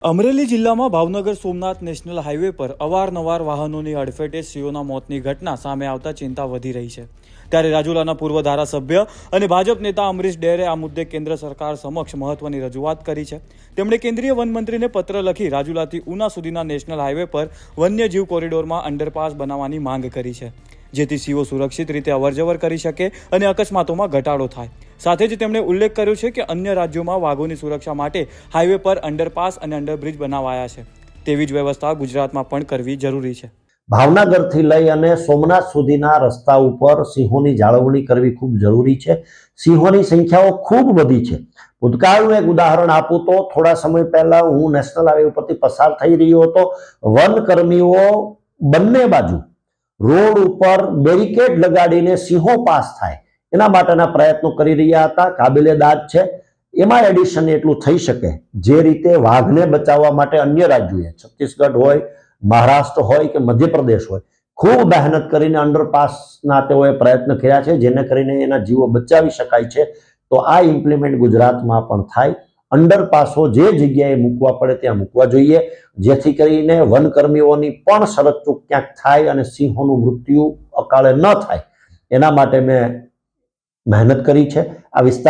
અમરેલી જિલ્લામાં Bhavnagar Somnath national highway પર અવારનવાર વાહનોની અડફેટે સિંહોના મોતની ઘટના સામે આવતા ચિંતા વધી રહી છે। ત્યારે રાજુલાના પૂર્વ ધારાસભ્ય અને ભાજપ નેતા અમરીશ ડેરે આ મુદ્દે કેન્દ્ર સરકાર સમક્ષ મહત્વની રજૂઆત કરી છે। તેમણે કેન્દ્રીય વન મંત્રીને પત્ર લખી રાજુલાથી ઉના સુધીના નેશનલ હાઈવે પર વન્યજીવ કોરિડોરમાં અંડરપાસ બનાવવાની માંગ કરી છે, જેથી સિંહો સુરક્ષિત રીતે અવરજવર કરી શકે અને અકસ્માતોમાં ઘટાડો થાય। સાથે જ તેમણે ઉલ્લેખ કર્યો છે કે અન્ય રાજ્યોમાં વાઘોની સુરક્ષા માટે હાઈવે પર અંડરપાસ અને અંડરબ્રિજ બનાવાયા છે, તેવી જ વ્યવસ્થા ગુજરાતમાં પણ કરવી જરૂરી છે। ભાવનગરથી લઈ અને સોમનાથ સુધીના રસ્તા ઉપર સિંહોની જાળવણી કરવી ખૂબ જરૂરી છે। સિંહોની સંખ્યાઓ ખૂબ વધી છે। ભૂતકાળનું એક ઉદાહરણ આપું તો થોડા સમય પહેલા હું નેશનલ હાઈવે ઉપરથી પસાર થઈ રહ્યો હતો। વનકર્મીઓ બંને બાજુ રોડ ઉપર બેરિકેડ લગાડીને સિંહો પાસ થાય એના માટેના પ્રયત્નો કરી રહ્યા હતા। કાબિલે દાદ છે। એમાં એડિશન એટલું થઈ શકે જે રીતે વાઘને બચાવવા માટે અન્ય રાજ્યોએ છત્તીસગઢ હોય, મહારાષ્ટ્ર હોય કે મધ્યપ્રદેશ હોય ખૂબ મહેનત કરીને અંડરપાસના તેઓએ પ્રયત્ન કર્યા છે, જેને કરીને એના જીવો બચાવી શકાય છે। તો આ ઇમ્પ્લિમેન્ટ ગુજરાતમાં પણ થાય। અંડરપાસો જે જગ્યાએ મૂકવા પડે ત્યાં મૂકવા જોઈએ, જેથી કરીને વનકર્મીઓની પણ શરતચૂક ક્યાંક થાય અને સિંહોનું મૃત્યુ અકાળે ન થાય। એના માટે મેં મહેનત કરી છે। આ વિસ્તાર